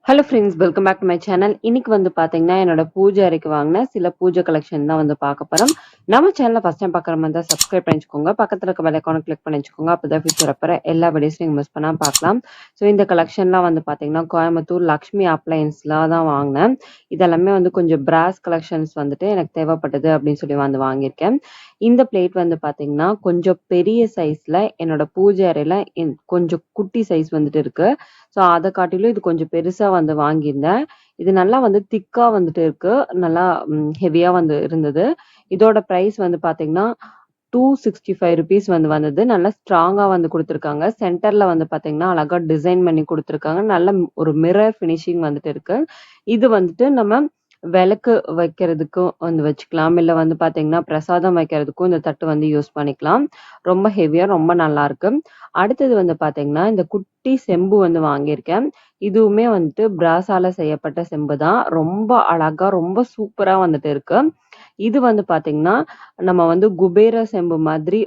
Hello friends, welcome back to my channel. இன்னைக்கு வந்து பார்த்தீங்கன்னா, என்னோட பூஜை அறைக்கு வாங்கின சில பூஜை கலெக்ஷன் தான் வந்து பார்க்க போறோம். நம்ம சேனலை ஃபர்ஸ்ட் டைம் பார்க்குற மாதிரி தான் சப்ஸ்கிரைப் பண்ணி வச்சுக்கோங்க. பக்கத்தில் இருக்க பெல் ஐக்கானை கிளிக் பண்ணி வச்சுக்கோங்க. அப்போ தான் ஃபியூச்சர் அப்போ எல்லா வீடியோஸும் நீங்கள் மிஸ் பண்ணாமல் பார்க்கலாம். ஸோ இந்த கலெக்ஷன்லாம் வந்து பார்த்தீங்கன்னா, கோயம்புத்தூர் லக்ஷ்மி அப்ளையன்ஸில் தான் வாங்கினேன். இதெல்லாமே வந்து கொஞ்சம் பிராஸ் கலெக்ஷன்ஸ் வந்துட்டு எனக்கு தேவைப்பட்டது அப்படின்னு சொல்லி வந்து வாங்கியிருக்கேன். இந்த பிளேட் வந்து பார்த்தீங்கன்னா, கொஞ்சம் பெரிய சைஸில் என்னோட பூஜை அறையில் கொஞ்சம் குட்டி சைஸ் வந்துட்டு இருக்கு. ஸோ அத காட்டிலும் இது கொஞ்சம் பெருசா வந்து வாங்கியிருந்தேன். இது நல்லா வந்து திக்கா வந்துட்டு இருக்கு. நல்லா ஹெவியா வந்து இருந்தது. இதோட பிரைஸ் வந்து பார்த்தீங்கன்னா, ₹265 வந்து வந்தது. நல்லா ஸ்ட்ராங்கா வந்து குடுத்துருக்காங்க. சென்டர்ல வந்து பார்த்தீங்கன்னா, அழகா டிசைன் பண்ணி குடுத்துருக்காங்க. நல்ல ஒரு மிரர் ஃபினிஷிங் வந்துட்டு இருக்கு. இது வந்துட்டு நம்ம விளக்கு வைக்கிறதுக்கும் வந்து வச்சுக்கலாம். இல்ல வந்து பார்த்தீங்கன்னா, பிரசாதம் வைக்கிறதுக்கும் இந்த தட்டு வந்து யூஸ் பண்ணிக்கலாம். ரொம்ப ஹெவியா ரொம்ப நல்லாருக்கு. அடுத்தது வந்து பார்த்தீங்கன்னா, இந்த குட்டி செம்பு வந்து வாங்கியிருக்கேன். இதுவுமே வந்துட்டு பிராஸால செய்யப்பட்ட செம்பு தான். ரொம்ப அழகா, ரொம்ப சூப்பரா வந்துட்டு இருக்கு. இது வந்து பார்த்தீங்கன்னா, நம்ம வந்து குபேர செம்பு மாதிரி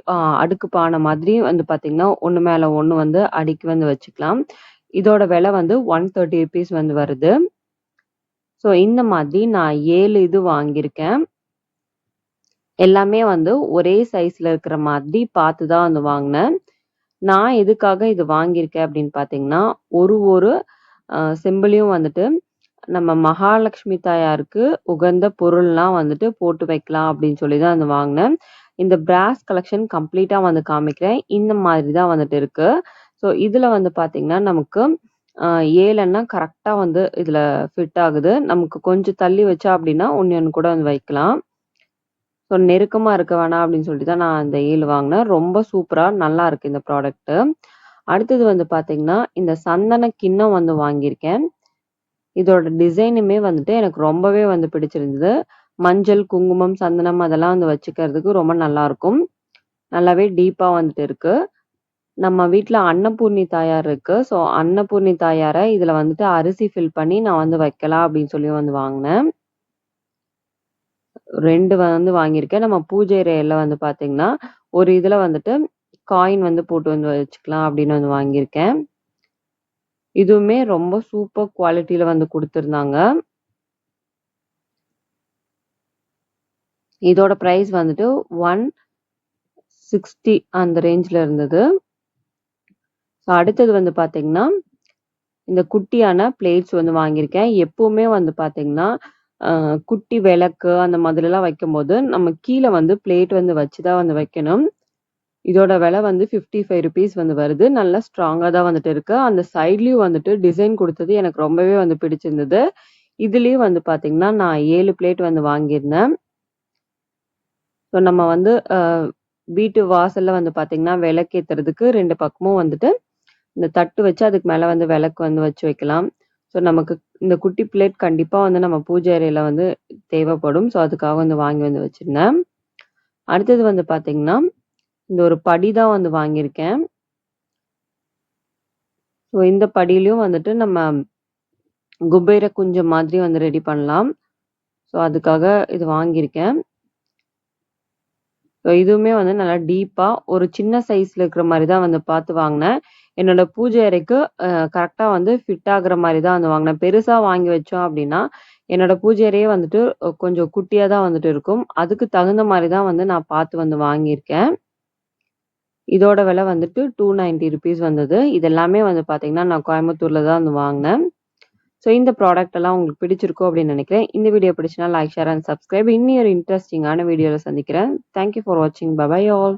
அடுக்கு பானை மாதிரி வந்து பார்த்தீங்கன்னா, ஒண்ணு மேல ஒண்ணு வந்து அடுக்கி வந்து வச்சுக்கலாம். இதோட விலை வந்து ₹130 வந்து வருது. ஸோ இந்த மாதிரி நான் 7 இது வாங்கியிருக்கேன். எல்லாமே வந்து ஒரே சைஸ்ல இருக்கிற மாதிரி பார்த்து தான் வந்து வாங்கினேன். நான் எதுக்காக இது வாங்கியிருக்கேன் அப்படின்னு பார்த்தீங்கன்னா, ஒரு செம்புலயும் வந்துட்டு நம்ம மகாலட்சுமி தாயாருக்கு உகந்த பொருள்லாம் வந்துட்டு போட்டு வைக்கலாம் அப்படின்னு சொல்லி தான் வந்து வாங்கினேன். இந்த பிராஸ் கலெக்ஷன் கம்ப்ளீட்டா வந்து காமிக்கிறேன். இந்த மாதிரி தான் வந்துட்டு இருக்கு. ஸோ இதுல வந்து பார்த்தீங்கன்னா, நமக்கு 7 கரெக்ட்டா வந்து இதுல ஃபிட் ஆகுது. நமக்கு கொஞ்சம் தள்ளி வச்சா அப்படின்னா, ஒண்ணு கூட வந்து வைக்கலாம். ஸோ நெருக்கமா இருக்க வேணாம் அப்படின்னு சொல்லிட்டு தான் நான் இந்த 7 வாங்கினேன். ரொம்ப சூப்பரா நல்லா இருக்கு இந்த ப்ராடக்ட்டு. அடுத்தது வந்து பார்த்தீங்கன்னா, இந்த சந்தன கிண்ணம் வந்து வாங்கியிருக்கேன். இதோட டிசைனுமே வந்துட்டு எனக்கு ரொம்பவே வந்து பிடிச்சிருந்தது. மஞ்சள், குங்குமம், சந்தனம் அதெல்லாம் வந்து வச்சுக்கிறதுக்கு ரொம்ப நல்லாருக்கும். நல்லாவே டீப்பா வந்துட்டு இருக்கு. நம்ம வீட்ல அன்னபூர்ணி தாயார் இருக்கு. ஸோ அன்னபூர்ணி தாயார இதுல வந்துட்டு அரிசி ஃபில் பண்ணி நான் வந்து வைக்கலாம் அப்படின்னு சொல்லி வந்து வாங்கினேன். 2 வந்து வாங்கியிருக்கேன். நம்ம பூஜை அறையில வந்து பார்த்தீங்கன்னா, ஒரு இதுல வந்துட்டு காயின் வந்து போட்டு வந்து வச்சுக்கலாம் அப்படின்னு வந்து வாங்கியிருக்கேன். இதுவுமே ரொம்ப சூப்பர் குவாலிட்டில வந்து குடுத்திருந்தாங்க. இதோட பிரைஸ் வந்துட்டு 160 அந்த ரேஞ்ச்ல இருந்தது. ஸோ அடுத்தது வந்து பார்த்தீங்கன்னா, இந்த குட்டியான பிளேட்ஸ் வந்து வாங்கியிருக்கேன். எப்பவுமே வந்து பார்த்தீங்கன்னா, அ குட்டி விளக்கு அந்த மாதிரிலாம் வைக்கும்போது, நம்ம கீழ வந்து பிளேட் வந்து வச்சு தான் வந்து வைக்கணும். இதோட விலை வந்து ₹55 வந்து வருது. நல்லா ஸ்ட்ராங்கா தான் வந்துட்டு இருக்கு. அந்த சைட்லயும் வந்துட்டு டிசைன் குடுத்தது எனக்கு ரொம்பவே வந்து பிடிச்சிருந்தது. இதுலயும் வந்து பார்த்தீங்கன்னா, நான் 7 பிளேட் வந்து வாங்கியிருந்தேன். ஸோ நம்ம வந்து வீட்டு வாசல்ல வந்து பார்த்தீங்கன்னா, விளக்கேத்துறதுக்கு 2 பக்கமும் வந்துட்டு இந்த தட்டு வச்சு அதுக்கு மேல வந்து விளக்கு வந்து வச்சு வைக்கலாம். ஸோ நமக்கு இந்த குட்டி பிளேட் கண்டிப்பா வந்து நம்ம பூஜை அறையில வந்து தேவைப்படும். ஸோ அதுக்காக வந்து வாங்கி வந்து வச்சிருந்தேன். அடுத்தது வந்து பார்த்தீங்கன்னா, இந்த ஒரு படி தான் வந்து வாங்கியிருக்கேன். ஸோ இந்த படியிலயும் வந்துட்டு நம்ம குபேர குஞ்சம் மாதிரி வந்து ரெடி பண்ணலாம். ஸோ அதுக்காக இது வாங்கியிருக்கேன். ஸோ இதுவுமே வந்து நல்லா டீப்பா ஒரு சின்ன சைஸ்ல இருக்கிற மாரி தான் வந்து பார்த்து வாங்குனேன். என்னோட பூஜை அறைக்கு கரெக்ட்டா வந்து ஃபிட் ஆகுற மாரி தான் வந்து வாங்குனேன். பெருசா வாங்கி வச்சோம் அப்டின்னா, என்னோட பூஜை அறையே வந்துட்டு கொஞ்சம் குட்டியா தான் வந்துட்டு இருக்கும். அதுக்கு தகுந்த மாரி தான் வந்து நான் பார்த்து வந்து வாங்கியிருக்கேன். இதோட விலை வந்துட்டு ₹290 வந்தது. இது எல்லாமே வந்து பார்த்தீங்கன்னா, நான் கோயம்புத்தூர்ல தான் வந்து வாங்குனேன். ஸோ இந்த ப்ராடக்ட் எல்லாம் உங்களுக்கு பிடிச்சிருக்கும் அப்படின்னு நினைக்கிறேன். இந்த வீடியோ பிடிச்சுனா லைக், ஷேர் அண்ட் சப்ஸ்கிரைப். இன்னி ஒரு இன்ட்ரெஸ்டிங்கான வீடியோல சந்திக்கிறேன். தேங்க் யூ ஃபார் வாட்சிங். Bye bye all.